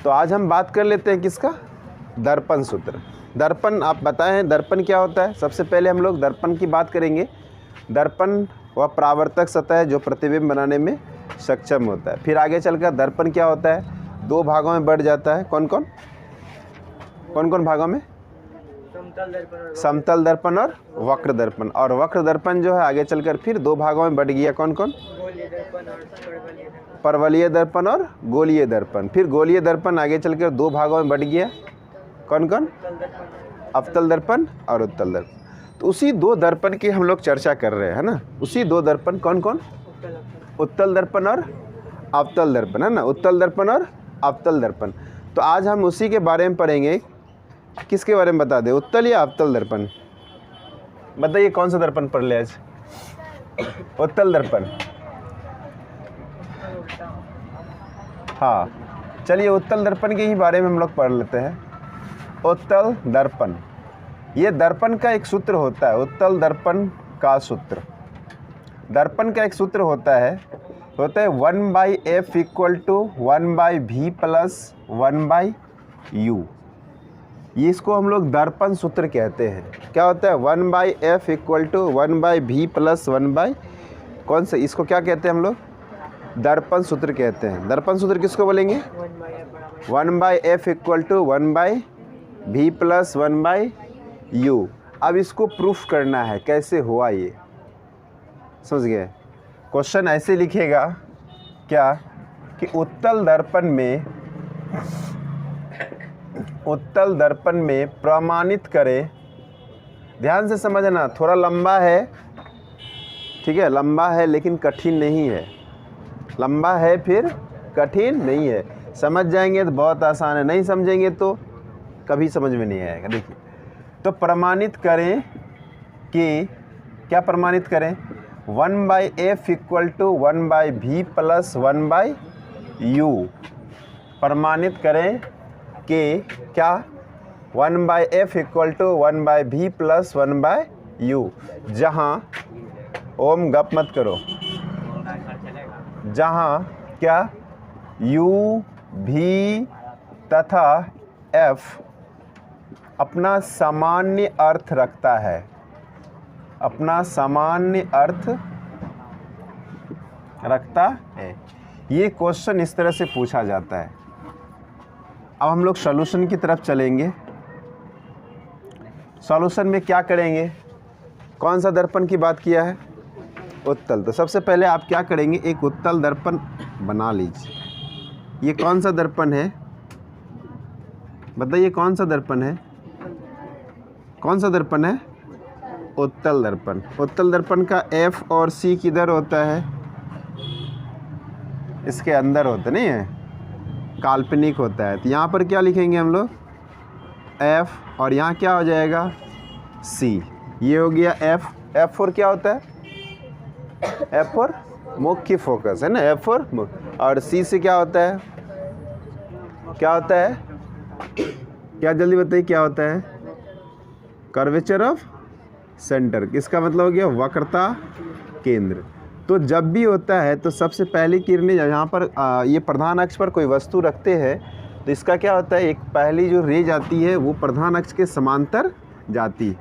तो आज हम बात कर लेते हैं किसका, दर्पण सूत्र। दर्पण आप बताएं दर्पण क्या होता है। सबसे पहले हम लोग दर्पण की बात करेंगे। दर्पण वह परावर्तक सतह है जो प्रतिबिंब बनाने में सक्षम होता है। फिर आगे चलकर दर्पण क्या होता है, दो भागों में बढ़ जाता है। कौन कौन भागों में, समतल दर्पण और वक्र दर्पण। और वक्र दर्पण जो है आगे चलकर फिर दो भागों में बढ़ गया। कौन कौन, परवलयीय दर्पण और गोलीय दर्पण। फिर गोलीय दर्पण आगे चलकर दो भागों में बढ़ गया। कौन कौन, अवतल दर्पण और उत्तल दर्पण। तो उसी दो दर्पण की हम लोग चर्चा कर रहे हैं, है ना। उसी दो दर्पण कौन कौन, उत्तल दर्पण और अवतल दर्पण, है ना। उत्तल दर्पण और अवतल दर्पण। तो आज हम उसी के बारे में पढ़ेंगे। किसके बारे में बता दें, उत्तल या अवतल दर्पण। बताइए कौन सा दर्पण पढ़ ले आज, उत्तल दर्पण। हाँ चलिए उत्तल दर्पण के ही बारे में हम लोग पढ़ लेते हैं। उत्तल दर्पण, ये दर्पण का एक सूत्र होता है। उत्तल दर्पण का सूत्र, दर्पण का एक सूत्र होता है 1/f = 1/v + 1/u। ये इसको हम लोग दर्पण सूत्र कहते हैं। क्या होता है, 1/f = 1/v + 1/, कौन सा, इसको क्या कहते हैं हम लोग, दर्पण सूत्र कहते हैं। दर्पण सूत्र किसको बोलेंगे, 1/f = 1/v + 1/u। अब इसको प्रूफ करना है कैसे हुआ ये, समझ गए। क्वेश्चन ऐसे लिखेगा क्या कि उत्तल दर्पण में प्रमाणित करें। ध्यान से समझना, थोड़ा लंबा है, ठीक है, लंबा है लेकिन कठिन नहीं है। लंबा है फिर कठिन नहीं है। समझ जाएंगे तो बहुत आसान है, नहीं समझेंगे तो कभी समझ में नहीं आएगा। देखिए, तो प्रमाणित करें कि क्या प्रमाणित करें, 1/f = 1/v + 1/u। प्रमाणित करें कि क्या, 1/f = 1/v + 1/u। जहाँ ओम गप मत करो, जहाँ क्या u, v तथा f अपना सामान्य अर्थ रखता है, अपना सामान्य अर्थ रखता है। ये क्वेश्चन इस तरह से पूछा जाता है। अब हम लोग सॉल्यूशन की तरफ चलेंगे। सॉल्यूशन में क्या करेंगे, कौन सा दर्पण की बात किया है, उत्तल। तो सबसे पहले आप क्या करेंगे, एक उत्तल दर्पण बना लीजिए। ये कौन सा दर्पण है, बताइए कौन सा दर्पण है, कौन सा दर्पण है, उत्तल दर्पण। उत्तल दर्पण का F और C किधर होता है, इसके अंदर होता नहीं है, काल्पनिक होता है। तो यहाँ पर क्या लिखेंगे हम लोग, F, और यहाँ क्या हो जाएगा, C। ये हो गया F। F4 क्या होता है, F4 मुख्य फोकस, है ना, F4 और C से क्या होता है, क्या होता है, क्या जल्दी बताइए क्या होता है, कर्वेचर ऑफ सेंटर। इसका मतलब हो गया वक्रता केंद्र। तो जब भी होता है तो सबसे पहली किरणें यहाँ पर ये प्रधान अक्ष पर कोई वस्तु रखते हैं तो इसका क्या होता है, एक पहली जो रे जाती है वो प्रधान अक्ष के समांतर जाती है,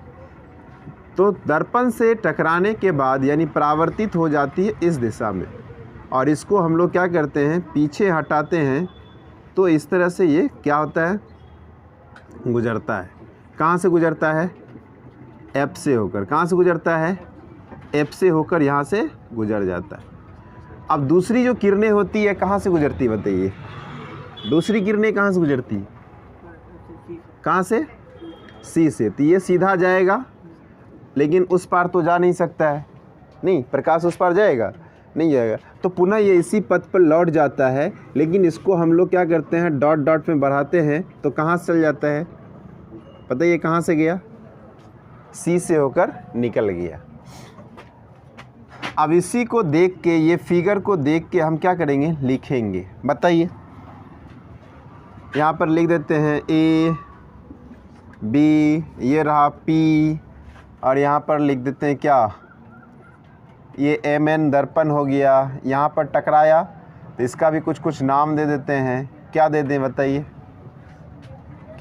तो दर्पण से टकराने के बाद यानी परावर्तित हो जाती है इस दिशा में, और इसको हम लोग क्या करते हैं, पीछे हटाते हैं। तो इस तरह से ये क्या होता है, गुजरता है। कहाँ से गुजरता है, F से होकर। कहाँ से गुजरता है, F से होकर यहाँ से गुजर जाता है। अब दूसरी जो किरणें होती है कहाँ से गुजरती है, बताइए, दूसरी किरणें कहाँ से गुजरती है, कहाँ से, C से। तो ये सीधा जाएगा लेकिन उस पार तो जा नहीं सकता है, नहीं, प्रकाश उस पार जाएगा, नहीं जाएगा। तो पुनः ये इसी पथ पर लौट जाता है, लेकिन इसको हम लोग क्या करते हैं, डॉट डॉट में बढ़ाते हैं तो कहाँ से चल जाता है, पता ये कहाँ से गया, C से होकर निकल गया। अब इसी को देख के, ये फिगर को देख के हम क्या करेंगे, लिखेंगे। बताइए, यहाँ पर लिख देते हैं A, B, ये रहा P, और यहाँ पर लिख देते हैं क्या, ये MN दर्पण हो गया। यहाँ पर टकराया तो इसका भी कुछ नाम दे देते हैं। क्या दे दें बताइए,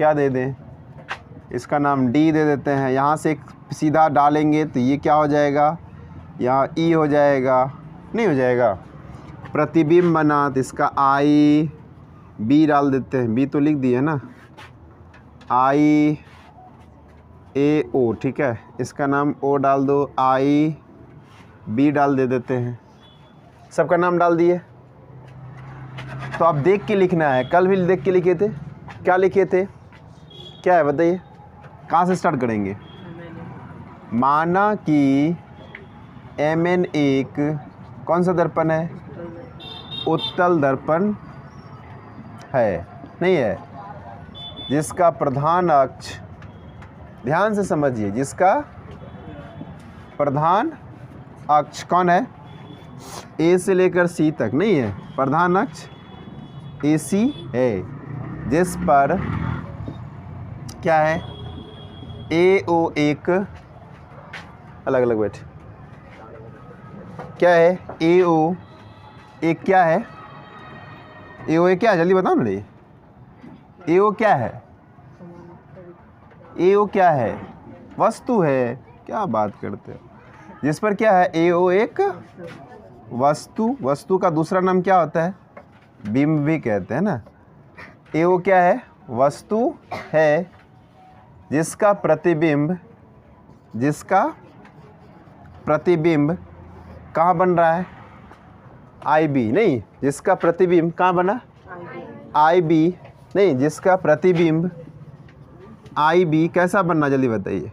क्या दे दें, इसका नाम डी दे देते हैं। यहाँ से एक सीधा डालेंगे तो ये क्या हो जाएगा, यहाँ ई हो जाएगा, नहीं हो जाएगा। प्रतिबिंब बना तो इसका आई बी डाल देते हैं, बी तो लिख दिए ना, आई ए ओ, ठीक है, इसका नाम ओ डाल दो, आई बी डाल दे देते हैं, सबका नाम डाल दिए। तो आप देख के लिखना है, कल भी देख के लिखे थे, क्या लिखे थे, क्या है बताइए, कहाँ से स्टार्ट करेंगे। माना कि Mn एक कौन सा दर्पण है, उत्तल दर्पण है, नहीं है, जिसका प्रधान अक्ष, ध्यान से समझिए, जिसका प्रधान अक्ष कौन है, ए से लेकर सी तक, नहीं है, प्रधान अक्ष AC है, जिस पर क्या है, AO एक, अलग अलग बैठे, क्या है, AO एक क्या है, AO एक क्या है, जल्दी बताओ ना रे, AO क्या है, AO क्या है, वस्तु है, क्या बात करते हो, जिस पर क्या है, AO एक वस्तु, वस्तु का दूसरा नाम क्या होता है, बिंब भी कहते हैं ना। AO क्या है, वस्तु है, जिसका प्रतिबिंब, जिसका प्रतिबिंब कहाँ बन रहा है, IB, नहीं, जिसका प्रतिबिंब कहाँ बना, IB, नहीं, जिसका प्रतिबिंब IB कैसा बनना, जल्दी बताइए,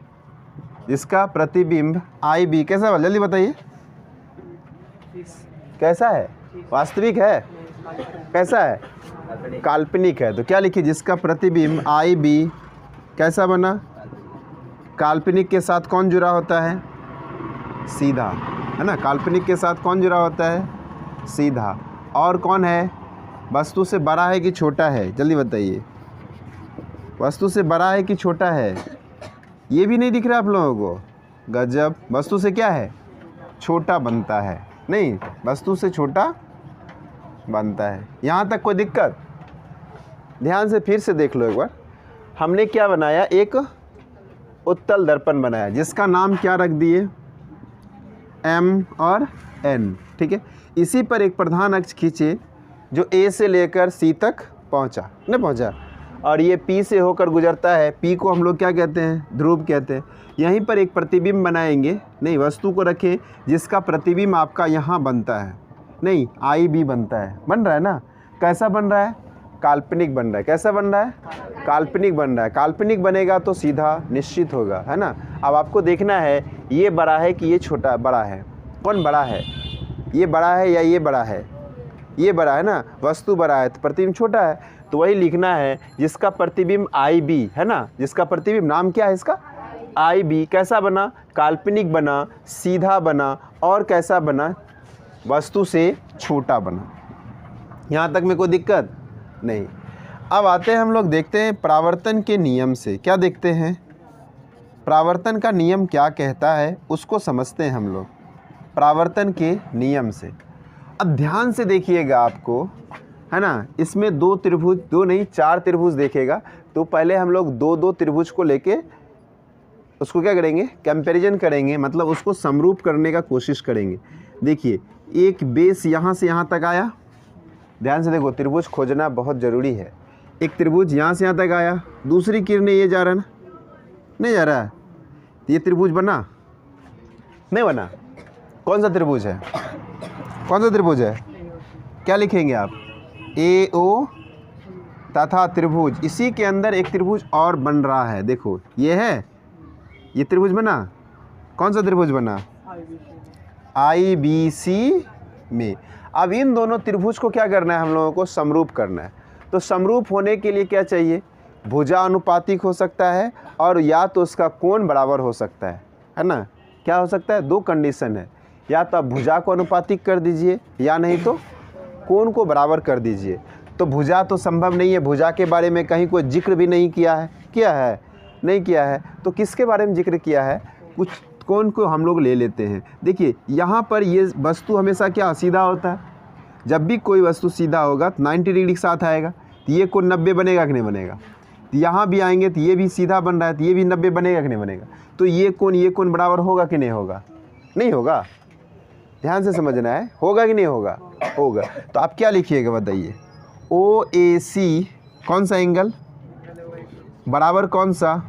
जिसका प्रतिबिंब IB कैसा बना, जल्दी बताइए, कैसा है, वास्तविक है, कैसा है, काल्पनिक है। तो क्या लिखिए, जिसका प्रतिबिंब IB कैसा बना, काल्पनिक के साथ कौन जुड़ा होता है, सीधा, है ना, काल्पनिक के साथ कौन जुड़ा होता है, सीधा, और कौन है, वस्तु से बड़ा है कि छोटा है, जल्दी बताइए, वस्तु से बड़ा है कि छोटा है, ये भी नहीं दिख रहा आप लोगों को, गजब, वस्तु से क्या है, छोटा बनता है, नहीं, वस्तु से छोटा बनता है। यहाँ तक कोई दिक्कत, ध्यान से फिर से देख लो एक बार, हमने क्या बनाया, एक उत्तल दर्पण बनाया, जिसका नाम क्या रख दिए, M और N, ठीक है। इसी पर एक प्रधान अक्ष खींचे जो A से लेकर C तक पहुँचा, नहीं पहुँचा, और ये P से होकर गुजरता है, P को हम लोग क्या कहते हैं, ध्रुव कहते हैं। यहीं पर एक प्रतिबिंब बनाएंगे, नहीं, वस्तु को रखें जिसका प्रतिबिंब आपका यहाँ बनता है, नहीं, IB बनता है, बन रहा है ना, कैसा बन रहा है, काल्पनिक बन रहा है, कैसा बन रहा है, काल्पनिक बन रहा है, काल्पनिक बनेगा तो सीधा निश्चित होगा, है ना। अब आपको देखना है ये बड़ा है कि ये छोटा, बड़ा है, कौन बड़ा है, ये बड़ा है या ये बड़ा है, ये बड़ा है ना, वस्तु बड़ा है तो प्रतिबिंब छोटा है, तो वही लिखना है, जिसका प्रतिबिंब IB है ना, जिसका प्रतिबिंब नाम क्या है इसका, IB कैसा बना, काल्पनिक बना, सीधा बना, और कैसा बना, वस्तु से छोटा बना। यहाँ तक में कोई दिक्कत नहीं। अब आते हैं हम लोग, देखते हैं परावर्तन के नियम से, क्या देखते हैं, परावर्तन का नियम क्या कहता है उसको समझते हैं हम लोग, परावर्तन के नियम से। अब ध्यान से देखिएगा आपको, है ना, इसमें दो त्रिभुज, दो नहीं 4 त्रिभुज देखेगा, तो पहले हम लोग दो त्रिभुज को लेके उसको क्या करेंगे, कंपैरिजन करेंगे, मतलब उसको समरूप करने का कोशिश करेंगे। देखिए, एक बेस यहाँ से यहाँ तक आया, ध्यान से देखो, त्रिभुज खोजना बहुत ज़रूरी है। एक त्रिभुज यहाँ से यहाँ तक आया, दूसरी किरणें ये जा रहा है ना, नहीं जा रहा है, तो ये त्रिभुज बना, नहीं बना, कौन सा त्रिभुज है, कौन सा त्रिभुज है, क्या लिखेंगे आप, AO तथा त्रिभुज, इसी के अंदर एक त्रिभुज और बन रहा है, देखो ये है, ये त्रिभुज बना, कौन सा त्रिभुज बना, IBC में। अब इन दोनों त्रिभुज को क्या करना है, हम लोगों को समरूप करना है। तो समरूप होने के लिए क्या चाहिए, भुजा अनुपातिक हो सकता है, और या तो उसका कोण बराबर हो सकता है ना, क्या हो सकता है, 2 कंडीशन है, या तो आप भुजा को अनुपातिक कर दीजिए, या नहीं तो कोण को बराबर कर दीजिए। तो भुजा तो संभव नहीं है, भुजा के बारे में कहीं कोई जिक्र भी नहीं किया है, किया है, नहीं किया है, तो किसके बारे में जिक्र किया है, कुछ कोण को हम लोग ले लेते हैं। देखिए यहाँ पर ये वस्तु हमेशा क्या सीधा होता है, जब भी कोई वस्तु सीधा होगा तो 90 डिग्री के साथ आएगा, तो ये कोण 90 बनेगा कि नहीं बनेगा, तो यहाँ भी आएंगे तो ये भी सीधा बन रहा है, तो ये भी 90 बनेगा कि नहीं बनेगा। तो ये कोण बराबर होगा कि नहीं होगा, नहीं होगा, ध्यान से समझना है, होगा कि नहीं होगा, होगा। तो आप क्या लिखिएगा बताइए, OAC कौन सा एंगल बराबर कौन सा,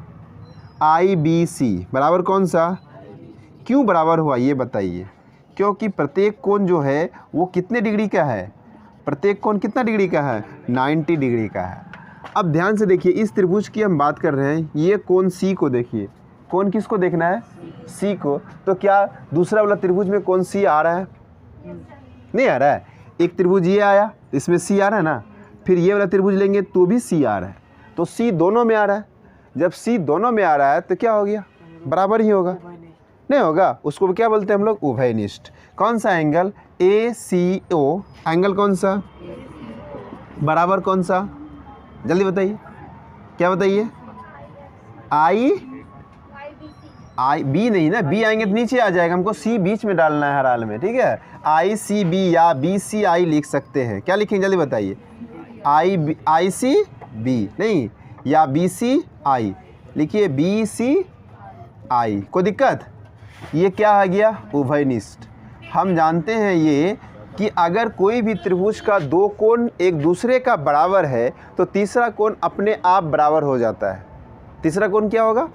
IBC बराबर कौन सा, क्यों बराबर हुआ ये बताइए। क्योंकि प्रत्येक कोण जो है वो कितने डिग्री का है, प्रत्येक कोण कितना डिग्री का है, 90 डिग्री का है। अब ध्यान से देखिए, इस त्रिभुज की हम बात कर रहे हैं, ये कोण C को देखिए, कोण किसको देखना है, C को। तो क्या दूसरा वाला त्रिभुज में कोण C आ रहा है, नहीं आ रहा है। एक त्रिभुज ये आया, इसमें C आ रहा है ना, फिर ये वाला त्रिभुज लेंगे तो भी C आ रहा है, तो C दोनों में आ रहा है। जब C दोनों में आ रहा है तो क्या हो गया, बराबर ही होगा, नहीं होगा, उसको क्या बोलते हैं हम लोग, उभयनिष्ठ। कौन सा एंगल, ACO एंगल कौन सा, बराबर कौन सा, जल्दी बताइए, क्या बताइए, B नहीं ना, B आएंगे तो नीचे आ जाएगा, हमको C बीच में डालना है हर हाल में, ठीक है। ICB या BCI लिख सकते हैं, क्या लिखेंगे जल्दी बताइए, ICB नहीं, या BCI लिखिए, BCI, कोई दिक्कत। ये क्या आ गया, उभयनिष्ठ। हम जानते हैं ये कि अगर कोई भी त्रिभुज का दो कोण एक दूसरे का बराबर है तो तीसरा कोण अपने आप बराबर हो जाता है। तीसरा कोण क्या होगा,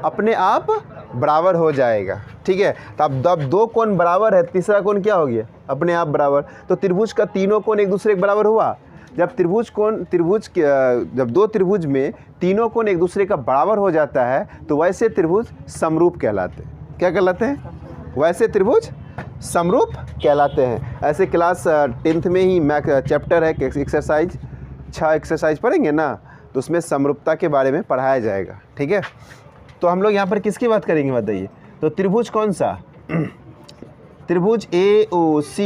अपने आप बराबर हो जाएगा, ठीक है। तब दो कोण बराबर है, तीसरा कोण क्या हो गया, अपने आप बराबर। तो त्रिभुज का तीनों कोण एक दूसरे के बराबर हुआ। जब जब दो त्रिभुज में तीनों कोण एक दूसरे का बराबर हो जाता है तो वैसे त्रिभुज समरूप कहलाते हैं। क्या कहलाते हैं, वैसे त्रिभुज समरूप कहलाते हैं। ऐसे क्लास 10th में ही मैथ चैप्टर है, एक्सरसाइज 6 एक्सरसाइज पढ़ेंगे ना, तो उसमें समरूपता के बारे में पढ़ाया जाएगा, ठीक है। तो हम लोग यहाँ पर किसकी बात करेंगे बताइए, तो त्रिभुज कौन सा, त्रिभुज AOC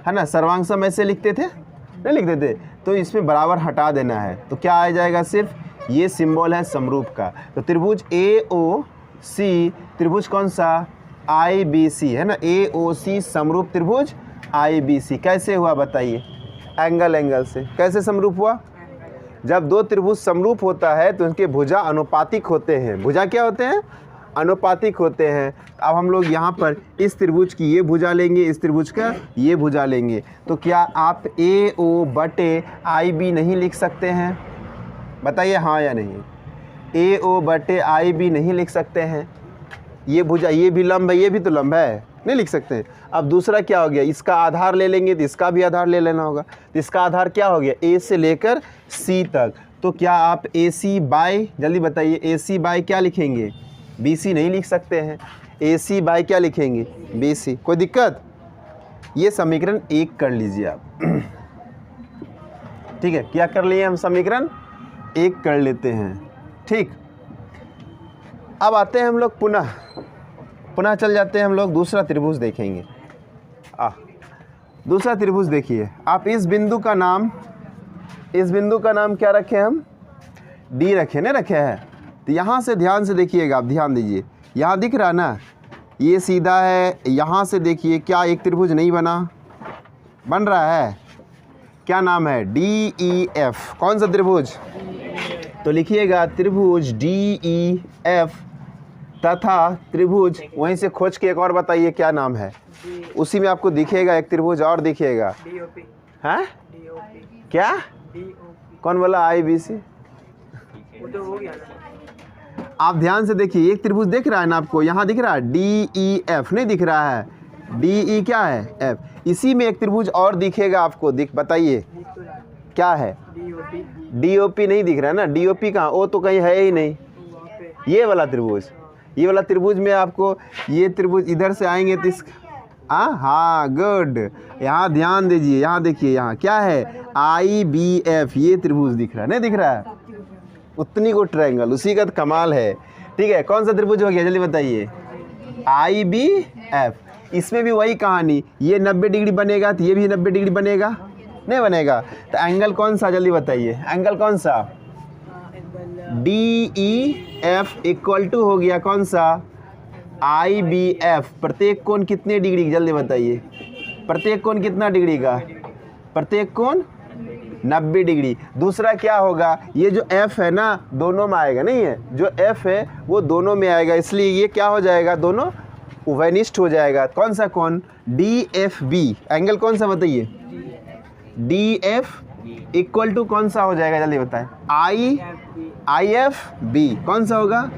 है ना, सर्वांग ऐसे लिखते थे, नहीं लिखते थे, तो इसमें बराबर हटा देना है, तो क्या आ जाएगा, सिर्फ ये सिंबल है समरूप का। तो त्रिभुज AOC, त्रिभुज कौन सा, IBC है ना, AOC समरूप त्रिभुज IBC। कैसे हुआ बताइए, एंगल से कैसे समरूप हुआ। जब दो त्रिभुज समरूप होता है तो उनके भुजा अनुपातिक होते हैं। भुजा क्या होते हैं, अनुपातिक होते हैं। अब हम लोग यहाँ पर इस त्रिभुज की ये भुजा लेंगे, इस त्रिभुज का ये भुजा लेंगे, तो क्या आप AO/IB नहीं लिख सकते हैं, बताइए हाँ या नहीं। AO/IB नहीं लिख सकते हैं, ये भुजा, ये भी लंब है, ये भी तो लंब है, नहीं लिख सकते हैं। अब दूसरा क्या हो गया, इसका आधार ले लेंगे तो इसका भी आधार ले लेना होगा, तो इसका आधार क्या हो गया, A से लेकर C तक। तो क्या आप AC/, जल्दी बताइए, AC/ क्या लिखेंगे, BC नहीं लिख सकते हैं, AC/ क्या लिखेंगे, BC। कोई दिक्कत, ये समीकरण 1 कर लीजिए आप, ठीक है। क्या कर लिए हम, समीकरण 1 कर लेते हैं, ठीक। अब आते हैं हम लोग पुनः चल जाते हैं हम लोग, दूसरा त्रिभुज देखेंगे। दूसरा त्रिभुज देखिए आप, इस बिंदु का नाम क्या रखें हम, D रखे, नहीं रखे हैं। तो यहाँ से ध्यान से देखिएगा, आप ध्यान दीजिए, यहाँ दिख रहा ना, ये सीधा है। यहाँ से देखिए, क्या एक त्रिभुज नहीं बन रहा है, क्या नाम है, DEF। कौन सा त्रिभुज, तो लिखिएगा त्रिभुज DEF तथा त्रिभुज, वहीं से खोज के एक और बताइए क्या नाम है, उसी में आपको दिखेगा एक त्रिभुज और दिखेगा, हैं क्या, कौन बोला, IBC। आप ध्यान से देखिए, एक त्रिभुज दिख रहा है ना आपको, यहाँ दिख रहा है DEF, नहीं दिख रहा है, DE क्या है, F। इसी में एक त्रिभुज और दिखेगा आपको, बताइए क्या है, DOP नहीं दिख रहा है ना, DOP कहाँ, वो तो कहीं है ही नहीं। ये वाला त्रिभुज, ये वाला त्रिभुज में आपको, ये त्रिभुज इधर से आएंगे तो हाँ गुड, यहाँ ध्यान दीजिए, यहाँ देखिए, यहाँ क्या है, IBF, ये त्रिभुज दिख रहा है, नहीं दिख रहा है, उतनी को ट्रायंगल, उसी का तो कमाल है, ठीक है। कौन सा त्रिभुज हो गया जल्दी बताइए, IBF। इसमें भी वही कहानी, ये 90 डिग्री बनेगा तो ये भी 90 डिग्री बनेगा, नहीं बनेगा। तो एंगल कौन सा जल्दी बताइए, एंगल कौन सा, DEF इक्वल टू हो गया कौन सा, IBF। प्रत्येक कोण कितने डिग्री, जल्दी बताइए, प्रत्येक कोण कितना डिग्री का, प्रत्येक कोण 90 डिग्री। दूसरा क्या होगा, ये जो F है ना दोनों में आएगा, नहीं है, जो F है वो दोनों में आएगा, इसलिए ये क्या हो जाएगा, दोनों उभयनिष्ठ हो जाएगा। कौन सा कोण, DFB, एंगल कौन सा बताइए, DF इक्वल टू कौन सा हो जाएगा, जल्दी बताएं, IFB, कौन सा होगा,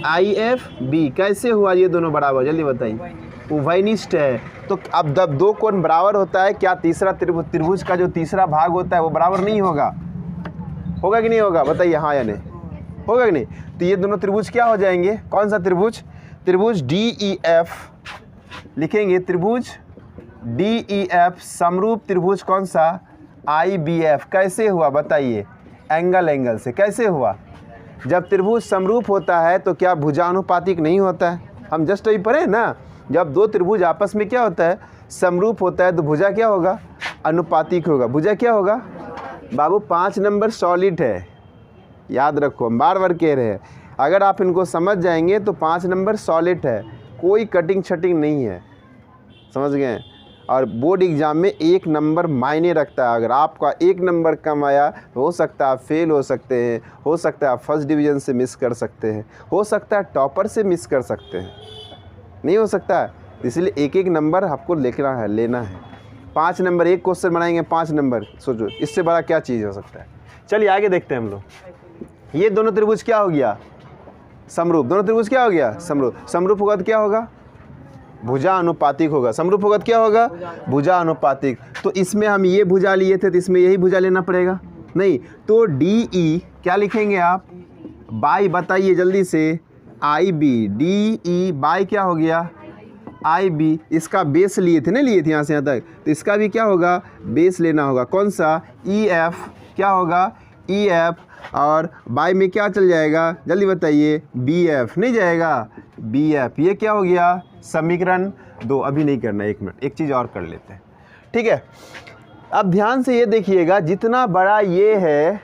IFB। कैसे हुआ ये दोनों बराबर, जल्दी बताइए, उभयनिष्ठ है। तो अब जब दो कोण बराबर होता है, क्या तीसरा त्रिभुज का जो तीसरा भाग होता है वो बराबर नहीं होगा, होगा कि नहीं होगा, बताइए हाँ या नहीं, होगा कि नहीं। तो ये दोनों त्रिभुज क्या हो जाएंगे, कौन सा त्रिभुज, त्रिभुज DEF लिखेंगे, त्रिभुज DEF समरूप त्रिभुज कौन सा, IBF। कैसे हुआ बताइए, एंगल से। कैसे हुआ, जब त्रिभुज समरूप होता है तो क्या भुजानुपातिक नहीं होता है, हम जस्ट अभी पढ़े ना, जब दो त्रिभुज आपस में क्या होता है, समरूप होता है, तो भुजा क्या होगा, अनुपातिक होगा। भुजा क्या होगा बाबू, 5 नंबर सॉलिड है, याद रखो, हम बार बार कह रहे हैं, अगर आप इनको समझ जाएंगे तो 5 नंबर सॉलिड है, कोई कटिंग छटिंग नहीं है, समझ गए। और बोर्ड एग्ज़ाम में 1 नंबर मायने रखता है, अगर आपका 1 नंबर कम आया तो हो सकता है आप फेल हो सकते हैं, हो सकता है आप फर्स्ट डिवीज़न से मिस कर सकते हैं, हो सकता है टॉपर से मिस कर सकते हैं, नहीं हो सकता है। इसलिए 1-1 नंबर आपको लेना है। 5 नंबर एक क्वेश्चन बनाएंगे, 5 नंबर, सोचो इससे बड़ा क्या चीज़ हो सकता है। चलिए आगे देखते हैं हम लोग। ये दोनों त्रिभुज क्या हो गया, समरूप। दोनों त्रिभुज क्या हो गया, समरूप। समरूप होगा तो क्या होगा, भुजा अनुपातिक होगा। समरूप होगा तो क्या होगा, भुजा अनुपातिक। तो इसमें हम ये भुजा लिए थे तो इसमें यही भुजा लेना पड़ेगा, नहीं तो DE क्या लिखेंगे आप, बाई, बताइए जल्दी से, IB, DE बाई क्या हो गया, IB। इसका बेस लिए थे, नहीं लिए थे यहाँ से यहाँ तक, तो इसका भी क्या होगा, बेस लेना होगा। कौन सा, EF, क्या होगा, EF। और बाई में क्या चल जाएगा, जल्दी बताइए, BF नहीं जाएगा, BF। ये क्या हो गया, समीकरण 2। अभी नहीं करना, 1 मिनट, एक चीज़ और कर लेते हैं, ठीक है। अब ध्यान से ये देखिएगा, जितना बड़ा ये है,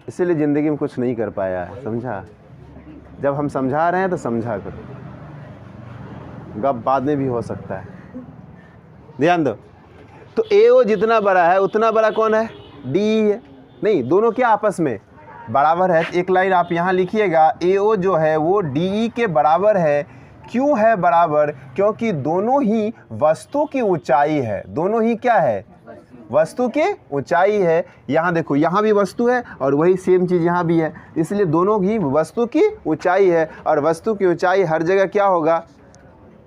इसीलिए ज़िंदगी में कुछ नहीं कर पाया है, समझा। जब हम समझा रहे हैं तो समझा करो, गप बाद में भी हो सकता है, ध्यान दो। तो AO जितना बड़ा है उतना बड़ा कौन है, DE है, नहीं, दोनों क्या आपस में बराबर है। एक लाइन आप यहाँ लिखिएगा, AO जो है वो DE के बराबर है। क्यों है बराबर, क्योंकि दोनों ही वस्तु की ऊंचाई है, दोनों ही क्या है, वस्तु की ऊंचाई है। यहाँ देखो, यहाँ भी वस्तु है और वही सेम चीज़ यहाँ भी है, इसलिए दोनों ही वस्तु की ऊंचाई है। और वस्तु की ऊंचाई हर जगह क्या होगा,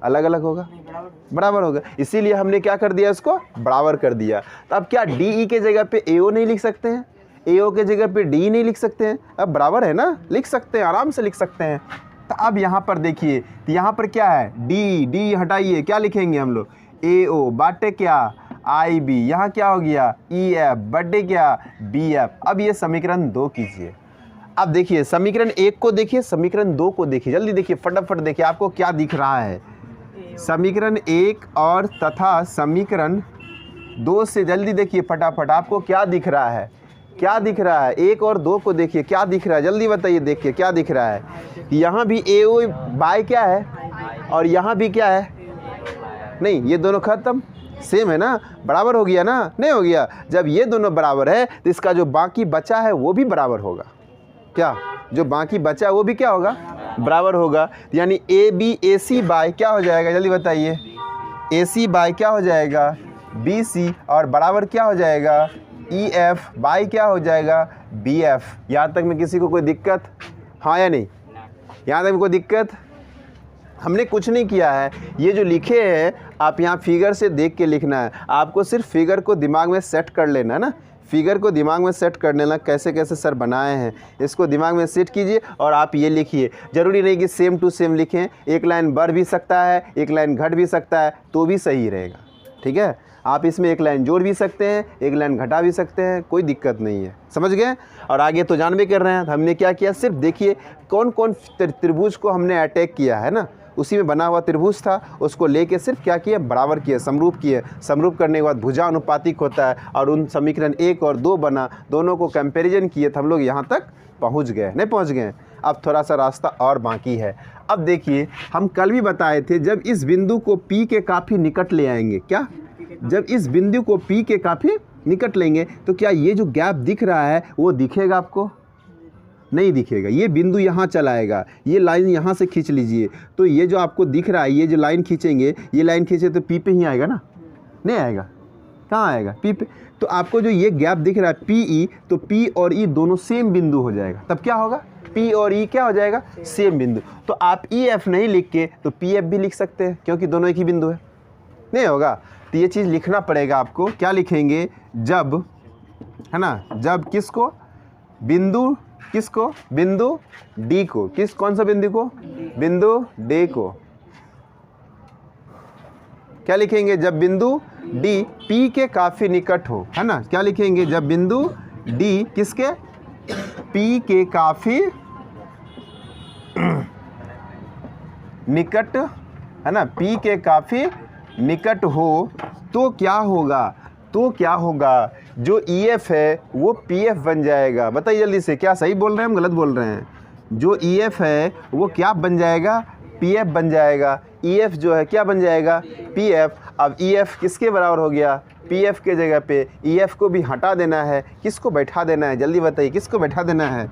अलग अलग होगा, बराबर होगा। इसीलिए हमने क्या कर दिया, इसको बराबर कर दिया। तो अब क्या DE के जगह पे AO नहीं लिख सकते हैं, AO के जगह पे DE नहीं लिख सकते हैं, अब बराबर है ना, लिख सकते हैं, आराम से लिख सकते हैं। तो अब यहाँ पर देखिए, तो यहाँ पर क्या है, D हटाइए, क्या लिखेंगे हम लोग, AO बाटे क्या, IB। यहाँ क्या हो गया, EF बटे क्या, BF। अब ये समीकरण 2 कीजिए। अब देखिए समीकरण 1 को देखिए, समीकरण 2 को देखिए, जल्दी देखिए, फटाफट देखिए आपको क्या दिख रहा है। समीकरण 1 और तथा समीकरण 2 से जल्दी देखिए फटाफट, आपको क्या दिख रहा है, क्या दिख रहा है। 1 और 2 को देखिए, क्या दिख रहा है, जल्दी बताइए, देखिए क्या दिख रहा है। यहाँ भी AO बाय क्या है और यहाँ भी क्या है, नहीं, ये दोनों खत्म, सेम है ना, बराबर हो गया ना, नहीं हो गया। जब ये दोनों बराबर है तो इसका जो बाकी बचा है वो भी बराबर होगा, क्या, जो बाकी बचा है वो भी क्या होगा, बराबर होगा। यानी AB AC बाय क्या हो जाएगा, जल्दी बताइए, AC बाय क्या हो जाएगा, BC। और बराबर क्या हो जाएगा, EF बाय क्या हो जाएगा, BF। यहाँ तक में किसी को कोई दिक्कत, हाँ या नहीं, यहाँ तक में कोई दिक्कत। हमने कुछ नहीं किया है, ये जो लिखे हैं आप यहाँ फिगर से देख के लिखना है, आपको सिर्फ फिगर को दिमाग में सेट कर लेना है ना, फिगर को दिमाग में सेट कर लेना, कैसे कैसे सर बनाए हैं इसको दिमाग में सेट कीजिए और आप ये लिखिए। ज़रूरी नहीं कि सेम टू सेम लिखें, एक लाइन बढ़ भी सकता है, एक लाइन घट भी सकता है, तो भी सही रहेगा, ठीक है। आप इसमें एक लाइन जोड़ भी सकते हैं, एक लाइन घटा भी सकते हैं, कोई दिक्कत नहीं है, समझ गए। और आगे तो जानबे कर रहे हैं, हमने क्या किया, सिर्फ देखिए कौन कौन त्रिभुज को हमने अटैक किया है ना, उसी में बना हुआ त्रिभुज था, उसको लेके सिर्फ क्या किया, बराबर किया, समरूप किए। समरूप करने के बाद भुजा अनुपातिक होता है और उन समीकरण 1 और 2 बना, दोनों को कंपैरिजन किए तो हम लोग यहाँ तक पहुँच गए, नहीं पहुँच गए। अब थोड़ा सा रास्ता और बाकी है। अब देखिए, हम कल भी बताए थे, जब इस बिंदु को P के काफ़ी निकट ले आएंगे, क्या, जब इस बिंदु को P के काफ़ी निकट लेंगे तो क्या ये जो गैप दिख रहा है वो दिखेगा आपको? नहीं दिखेगा। ये बिंदु यहाँ चलाएगा, ये लाइन यहाँ से खींच लीजिए, तो ये जो आपको दिख रहा है, ये जो लाइन खींचेंगे, ये लाइन खींचे तो पी पे ही आएगा ना, नहीं आएगा? कहाँ आएगा? पी पे। तो आपको जो ये गैप दिख रहा है पी ई, तो पी और ई दोनों सेम बिंदु हो जाएगा। तब क्या होगा? पी और ई क्या हो जाएगा? सेम बिंदु। तो आप ई एफ नहीं लिख के तो पी एफ भी लिख सकते हैं, क्योंकि दोनों एक ही बिंदु है। नहीं होगा? तो ये चीज़ लिखना पड़ेगा आपको। क्या लिखेंगे? जब, है ना, जब किसको? बिंदु किसको? बिंदु डी को। किस, कौन सा बिंदु को? बिंदु डी को। क्या लिखेंगे? जब बिंदु डी पी के काफी निकट हो, है ना? क्या लिखेंगे? जब बिंदु डी किसके? पी के काफी निकट, है ना, पी के काफी निकट हो, तो क्या होगा? तो क्या होगा? जो ई एफ है वो पी एफ बन जाएगा। बताइए जल्दी से, क्या सही बोल रहे हैं हम, गलत बोल रहे हैं? जो ई एफ है वो क्या बन जाएगा? पी एफ बन जाएगा। ई एफ जो है क्या बन जाएगा? P F. अब ई एफ किसके बराबर हो गया? पी एफ के जगह पे ई एफ को भी हटा देना है। किसको बैठा देना है? जल्दी बताइए, किसको बैठा देना है?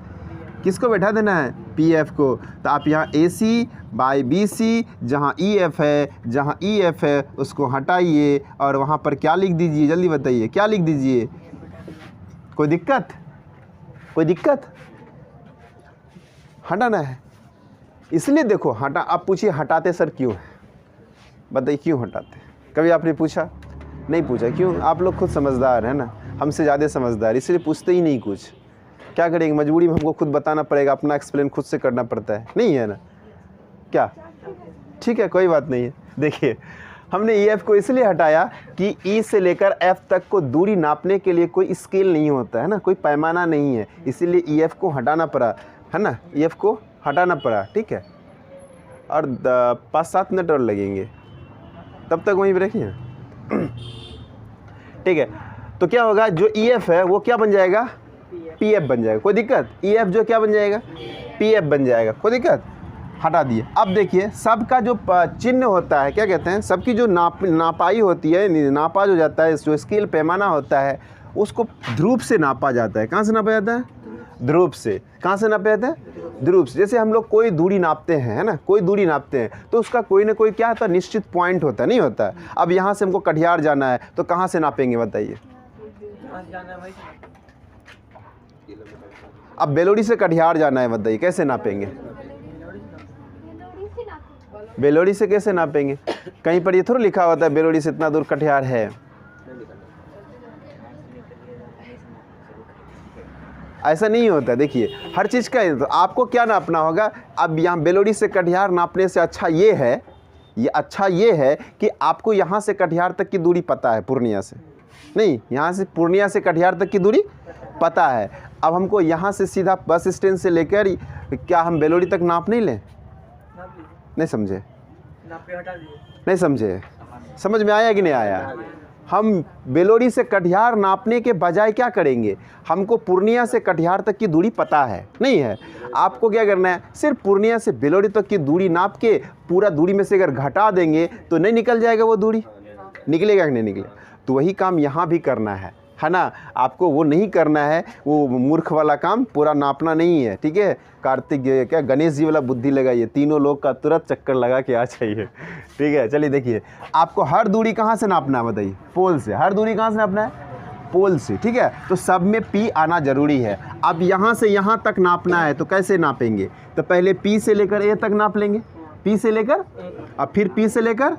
किसको बैठा देना है? पी एफ को। तो आप यहाँ ए सी बाई बी सी, जहाँ ई एफ है, जहाँ ई एफ है उसको हटाइए और वहाँ पर क्या लिख दीजिए? जल्दी बताइए, क्या लिख दीजिए? कोई दिक्कत? कोई दिक्कत? हटाना है। इसलिए देखो हटा, आप पूछिए हटाते सर क्यों है? बताइए क्यों हटाते? कभी आपने पूछा? नहीं पूछा। क्यों? आप लोग खुद समझदार है ना, हमसे ज़्यादा समझदार, इसलिए पूछते ही नहीं कुछ। क्या करेंगे? मजबूरी में हमको खुद बताना पड़ेगा, अपना एक्सप्लेन खुद से करना पड़ता है, नहीं है ना? क्या? ठीक है, कोई बात नहीं है। देखिए हमने ई एफ को इसलिए हटाया कि ई से लेकर एफ तक को दूरी नापने के लिए कोई स्केल नहीं होता है ना, कोई पैमाना नहीं है, इसीलिए ई एफ को हटाना पड़ा, है ना? ई एफ को हटाना पड़ा, ठीक है। और 5-7 मिनट और लगेंगे, तब तक वहीं पर रखिए, ठीक है। तो क्या होगा? जो ई एफ है वो क्या बन जाएगा? पी एफ बन जाएगा। कोई दिक्कत? ई एफ जो क्या बन जाएगा? पी एफ बन जाएगा। कोई दिक्कत? हटा दिए। अब देखिए सबका जो चिन्ह होता है, क्या कहते हैं, सबकी जो नापाई होती है, नापा जो जाता है, जो स्केल पैमाना होता है, उसको ध्रुव से नापा जाता है। कहाँ से नापा जाता है? ध्रुव से। कहाँ से नापा जाता है? ध्रुव से। जैसे हम लोग कोई दूरी नापते हैं, है ना, कोई दूरी नापते हैं तो उसका कोई ना कोई क्या होता है? निश्चित पॉइंट होता है, नहीं होता है? अब यहाँ से हमको कटिहार जाना है तो कहाँ से नापेंगे? बताइए। अब बेलोड़ी से कटिहार जाना है, बताइए कैसे नापेंगे? बेलोड़ी से कैसे नापेंगे? कहीं पर ये थोड़ा लिखा होता है बेलोड़ी से इतना दूर कटिहार है, ऐसा नहीं होता। देखिए हर चीज़ का तो आपको क्या नापना होगा? अब यहाँ बेलोड़ी से कटिहार नापने से अच्छा ये है, ये है कि आपको यहाँ से कटिहार तक की दूरी पता है, पूर्णिया से नहीं, यहाँ से पूर्णिया से कटिहार तक की दूरी पता है। अब हमको यहाँ से सीधा बस स्टैंड से लेकर क्या हम बेलोड़ी तक नाप नहीं लें? नहीं समझे? नहीं समझे? समझ में आया कि नहीं आया? हम बेलोड़ी से कटिहार नापने के बजाय क्या करेंगे? हमको पूर्णिया से कटिहार तक की दूरी पता है, नहीं है? आपको क्या करना है? सिर्फ पूर्णिया से बेलोड़ी तक की दूरी नाप के पूरा दूरी में से अगर घटा देंगे तो नहीं निकल जाएगा वो दूरी? निकलेगा कि नहीं निकलेगा? तो वही काम यहाँ भी करना है ना? आपको वो नहीं करना है, वो मूर्ख वाला काम पूरा नापना नहीं है, ठीक है। कार्तिक क्या गणेश जी वाला बुद्धि लगाइए, तीनों लोग का तुरंत चक्कर लगा के आ जाइए, ठीक है। चलिए देखिए, आपको हर दूरी कहाँ से नापना है बताइए? पोल से। हर दूरी कहाँ से नापना है? पोल से, ठीक है। तो सब में पी आना जरूरी है। अब यहाँ से यहाँ तक नापना है तो कैसे नापेंगे? तो पहले पी से लेकर ए तक नाप लेंगे, पी से लेकर, अब फिर पी से लेकर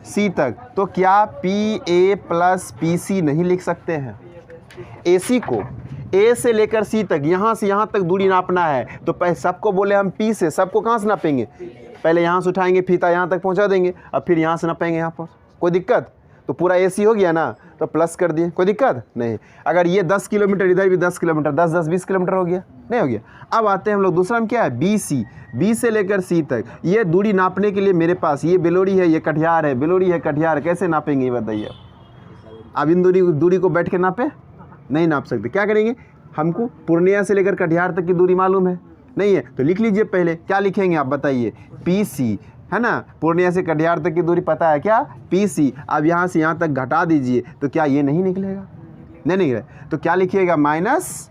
सी तक। तो क्या P A plus P C नहीं लिख सकते हैं? ए सी को ए से लेकर सी तक, यहाँ से यहाँ तक दूरी नापना है तो पहले सबको बोले हम पी से, सबको कहाँ से नापेंगे? पहले यहाँ से उठाएंगे, फीता यहाँ तक पहुँचा देंगे, अब फिर यहाँ से नापेंगे यहाँ पर। कोई दिक्कत? तो पूरा ए सी हो गया ना, तो प्लस कर दिए, कोई दिक्कत नहीं। अगर ये 10 किलोमीटर, इधर भी 10 किलोमीटर, 10-10-20 किलोमीटर हो गया, नहीं हो गया? अब आते हैं हम लोग दूसरा में, क्या है? B C. बी से लेकर सी तक ये दूरी नापने के लिए मेरे पास ये बेलोड़ी है, ये कटिहार है, बेलोड़ी है, कटिहार, कैसे नापेंगे ये बताइए? अब इन दूरी को बैठ के नापे? नहीं नाप सकते। क्या करेंगे? हमको पूर्णिया से लेकर कटिहार तक की दूरी मालूम है, नहीं है? तो लिख लीजिए पहले, क्या लिखेंगे आप बताइए? पी सी, है ना? पूर्णिया से कटिहार तक की दूरी पता है क्या? P C. अब यहाँ से यहाँ तक घटा दीजिए तो क्या ये नहीं निकलेगा? नहीं रहे, तो क्या लिखिएगा माइनस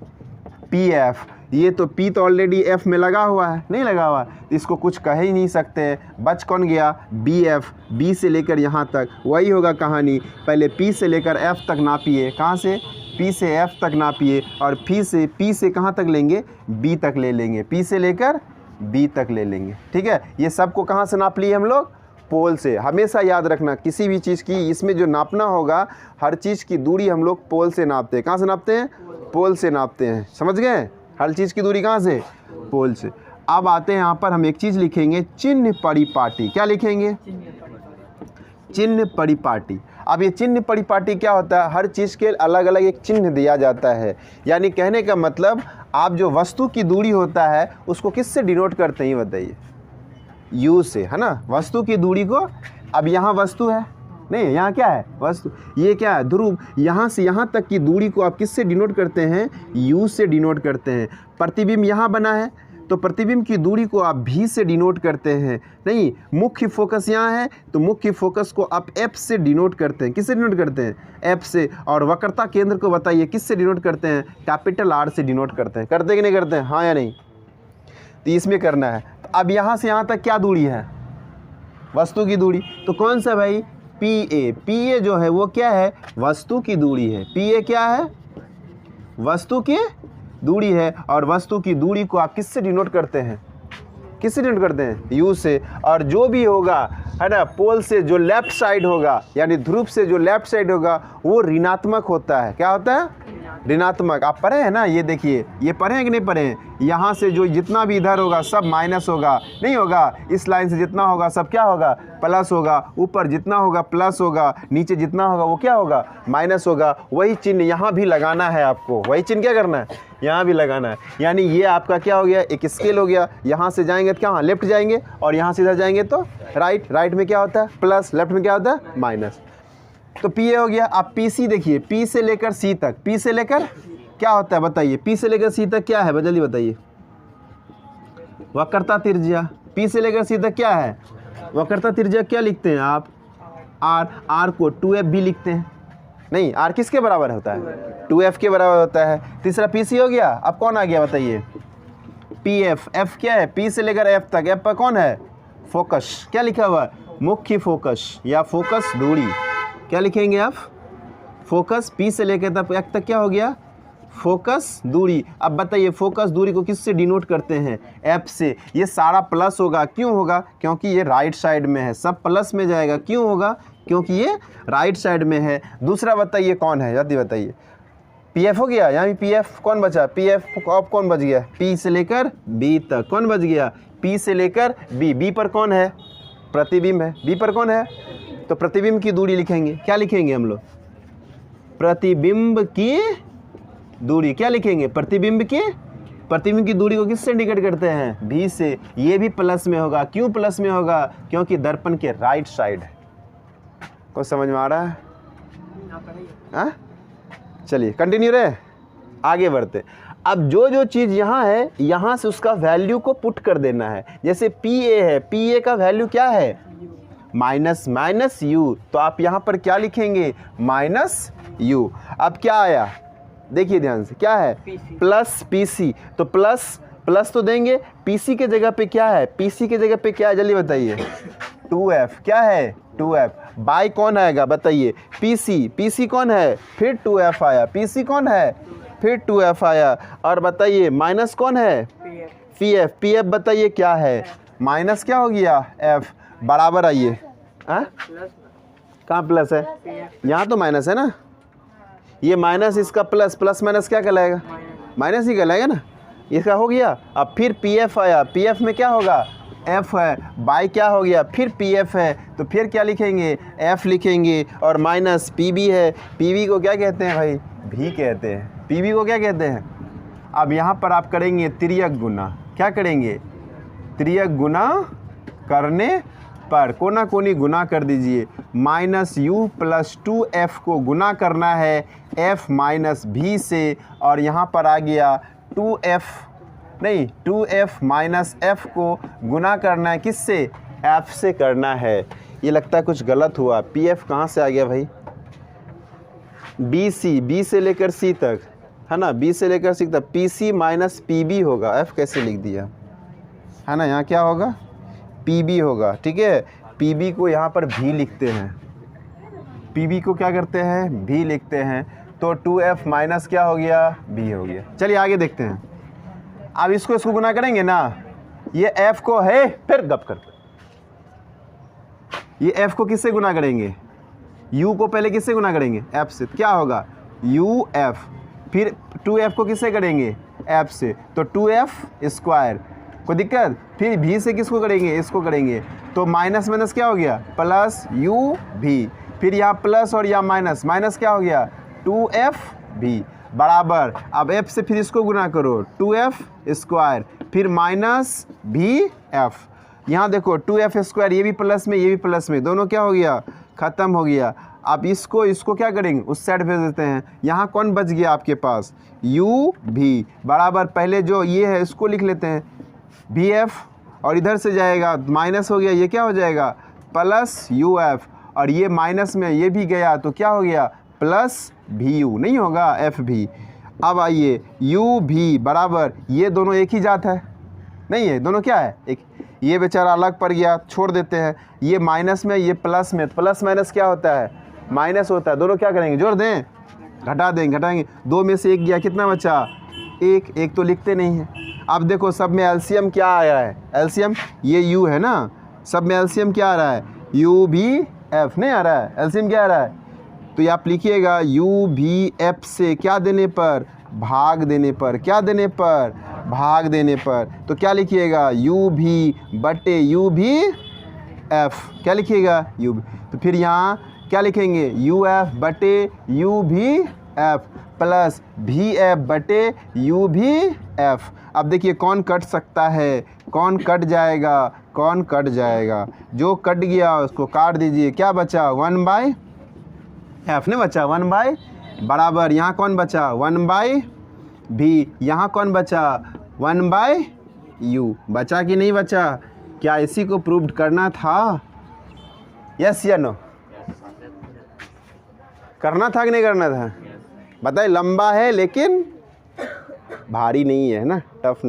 पी एफ। ये तो P तो ऑलरेडी F में लगा हुआ है, नहीं लगा हुआ है, इसको कुछ कह ही नहीं सकते। बच कौन गया BF, B से लेकर यहाँ तक वही होगा कहानी। पहले P से लेकर F तक नापिए, कहाँ से P से F तक नापिए, और P से कहाँ तक लेंगे B तक ले लेंगे, P से लेकर B तक ले लेंगे। ठीक है, ये सब को कहाँ से नाप लिए हम लोग, पोल से। हमेशा याद रखना किसी भी चीज़ की इसमें जो नापना होगा, हर चीज़ की दूरी हम लोग पोल से नापते हैं। कहाँ से नापते हैं, पोल से नापते हैं, समझ गए। हर चीज़ की दूरी कहाँ से, पोल से। अब आते हैं यहाँ पर हम एक चीज़ लिखेंगे, चिन्ह परिपाटी। क्या लिखेंगे, चिन्ह परिपाटी। अब ये चिन्ह परिपाटी क्या होता है, हर चीज़ के अलग अलग एक चिन्ह दिया जाता है। यानी कहने का मतलब आप जो वस्तु की दूरी होता है उसको किससे डिनोट करते हैं ये बताइए, U से, है ना। वस्तु की दूरी को, अब यहाँ वस्तु है नहीं, यहाँ क्या है वस्तु, ये क्या है ध्रुव। यहाँ से यहाँ तक की दूरी को आप किससे डिनोट करते हैं, U से डिनोट करते हैं। प्रतिबिंब यहाँ बना है तो प्रतिबिंब की दूरी को आप V से डिनोट करते हैं। नहीं, मुख्य फोकस यहाँ है तो मुख्य फोकस को आप F से डिनोट करते हैं। किससे डिनोट करते हैं, F से। और वक्रता केंद्र को बताइए किससे डिनोट करते हैं, कैपिटल R से डिनोट करते हैं। करते कि नहीं करते हैं, हाँ या नहीं, तो इसमें करना है। तो अब यहाँ से यहाँ तक क्या दूरी है, वस्तु की दूरी, तो कौन सा भाई, PA जो है वो क्या है, वस्तु की दूरी है। PA क्या है, वस्तु की दूरी है। और वस्तु की दूरी को आप किससे डिनोट करते हैं, किससे डिनोट करते हैं, U से। और जो भी होगा है ना, पोल से जो लेफ्ट साइड होगा, यानी ध्रुव से जो लेफ्ट साइड होगा वो ऋणात्मक होता है। क्या होता है, ऋणात्मक। आप पढ़े हैं ना, ये देखिए, ये पढ़े हैं कि नहीं पढ़े हैं। यहाँ से जो जितना भी इधर होगा सब माइनस होगा, नहीं होगा। इस लाइन से जितना होगा सब क्या होगा, प्लस होगा। ऊपर जितना होगा प्लस होगा, नीचे जितना होगा वो क्या होगा, माइनस होगा। वही चिन्ह यहाँ भी लगाना है आपको, वही चिन्ह क्या करना है, यहाँ भी लगाना है। यानी ये आपका क्या हो गया, एक स्केल हो गया। यहाँ से जाएंगे तो क्या, लेफ्ट जाएंगे, और यहाँ से इधर जाएंगे तो राइट। राइट में क्या होता है प्लस, लेफ्ट में क्या होता है माइनस। तो PA हो गया। अब PC देखिए, P से लेकर C तक, P से लेकर क्या होता है बताइए, P से लेकर C तक क्या है, जल्दी बताइए, वक्रता त्रिज्या। P से लेकर C तक क्या है, वक्रता त्रिज्या। क्या लिखते हैं आप, R को 2F भी लिखते हैं। नहीं, R किसके बराबर होता है, 2F के बराबर होता है। तीसरा PC हो गया। अब कौन आ गया बताइए, PF। F क्या है, P से लेकर F तक, F पर कौन है, फोकस। क्या लिखा हुआ है, मुख्य फोकस या फोकस दूरी। क्या लिखेंगे आप, फोकस। P से लेकर F तक क्या हो गया, फोकस दूरी। अब बताइए फोकस दूरी को किससे डिनोट करते हैं, F से। ये सारा प्लस होगा, क्यों होगा, क्योंकि ये राइट साइड में है, सब प्लस में जाएगा। क्यों होगा, क्योंकि ये राइट साइड में है। दूसरा बताइए कौन है, जल्दी बताइए। PF हो गया, यहाँ भी PF कौन बचा, PF अब कौन बच गया, P से लेकर B तक कौन बच गया, P से लेकर B। B पर कौन है, प्रतिबिंब है। B पर कौन है, तो प्रतिबिंब की दूरी लिखेंगे। क्या लिखेंगे हम लोग, प्रतिबिंब की दूरी। क्या लिखेंगे, प्रतिबिंब की दूरी को किससे इंडिकेट करते हैं, V से। ये भी प्लस में होगा। क्यों प्लस में होगा, क्योंकि दर्पण के राइट साइड है। कुछ समझ में आ रहा है, हाँ? चलिए कंटिन्यू रहे, आगे बढ़ते। अब जो चीज़ यहाँ है, यहाँ से उसका वैल्यू को पुट कर देना है। जैसे PA है, PA का वैल्यू क्या है, माइनस U। तो आप यहाँ पर क्या लिखेंगे, माइनस U। अब क्या आया, देखिए ध्यान से, क्या है, प्लस PC। तो प्लस तो देंगे, PC के जगह पे क्या है, PC के जगह पे क्या है, जल्दी बताइए, 2F। क्या है, 2F। बाई कौन आएगा बताइए, PC कौन है, फिर 2F आया। PC कौन है, फिर 2F आया। और बताइए माइनस कौन है, PF बताइए क्या है, माइनस क्या हो गया, F। बराबर आइए, कहाँ प्लस है, यहाँ तो माइनस है ना, ये माइनस इसका प्लस माइनस क्या कहलाएगा, माइनस ही कहलाएगा ना। इसका हो गया। अब फिर PF आया, PF में क्या होगा, F है। बाई क्या हो गया, फिर PF है, तो फिर क्या लिखेंगे, F लिखेंगे। और माइनस PB है, PB को क्या कहते हैं भाई, V कहते हैं। PB को क्या कहते हैं। अब यहाँ पर आप करेंगे तिर्यक गुना। क्या करेंगे, तिर्यक गुना करने पर कोना कोनी गुना कर दीजिए। -U + 2F को गुना करना है F - V से। और यहाँ पर आ गया 2F - F को गुना करना है किससे, F से करना है। ये लगता है कुछ गलत हुआ, PF कहाँ से आ गया भाई, बी सी, बी से लेकर सी तक है ना, बी से लेकर सी तक P C minus P B होगा। एफ कैसे लिख दिया है ना, यहाँ क्या होगा पी बी होगा। ठीक है, पी बी को यहाँ पर भी लिखते हैं, पी बी को क्या करते हैं भी लिखते हैं। तो 2f माइनस क्या हो गया बी हो गया। चलिए आगे देखते हैं। अब इसको गुना करेंगे ना, ये f को है फिर गप कर, ये f को किससे गुना करेंगे, u को पहले किससे गुना करेंगे f से, क्या होगा uf, फिर 2f को किससे करेंगे f से, तो 2f स्क्वायर, कोई दिक्कत। फिर v से किसको करेंगे, इसको करेंगे, तो माइनस माइनस क्या हो गया प्लस u v, फिर यहाँ प्लस और यहाँ माइनस, माइनस क्या हो गया 2f v बराबर, अब f से फिर इसको गुना करो 2f स्क्वायर, फिर माइनस vf, यहाँ देखो 2f स्क्वायर, ये भी प्लस में ये भी प्लस में, दोनों क्या हो गया ख़त्म हो गया। अब इसको क्या करेंगे उस साइड भेज देते हैं। यहाँ कौन बच गया आपके पास u v बराबर, पहले जो ये है इसको लिख लेते हैं vf, और इधर से जाएगा माइनस हो गया, ये क्या हो जाएगा प्लस uf, और ये माइनस में ये भी गया तो क्या हो गया प्लस vu, नहीं होगा एफ भी। अब आइए u v बराबर, ये दोनों एक ही जात है नहीं है, दोनों क्या है एक, ये बेचारा अलग पड़ गया, छोड़ देते हैं। ये माइनस में ये प्लस में, प्लस माइनस क्या होता है माइनस होता है, दोनों क्या करेंगे जोड़ दें, घटा देंगे, घटाएंगे, दो में से एक गया, कितना बचा एक, एक तो लिखते नहीं है। अब देखो सब में एलसीएम क्या आ रहा है, एलसीएम ये u है ना, सब में एलसीएम क्या आ रहा है u v f, नहीं आ रहा है एलसीएम क्या आ रहा है, तो ये आप लिखिएगा u v f से क्या देने पर भाग देने पर, क्या देने पर भाग देने पर, तो क्या लिखिएगा u v बटे u v f, क्या लिखिएगा u v, तो फिर यहाँ क्या लिखेंगे u f बटे u v f प्लस भी एफ बटे u v f। अब देखिए कौन कट सकता है, कौन कट जाएगा, कौन कट जाएगा, जो कट गया उसको काट दीजिए, क्या बचा 1 बाई एफ ने बचा 1 बाई बराबर, यहाँ कौन बचा 1 बाई भी, यहाँ कौन बचा 1 बाई u, बचा कि नहीं बचा, क्या इसी को प्रूव करना था, यस या नो, करना था कि नहीं करना था बताइए। लंबा है लेकिन भारी नहीं है ना, टफ।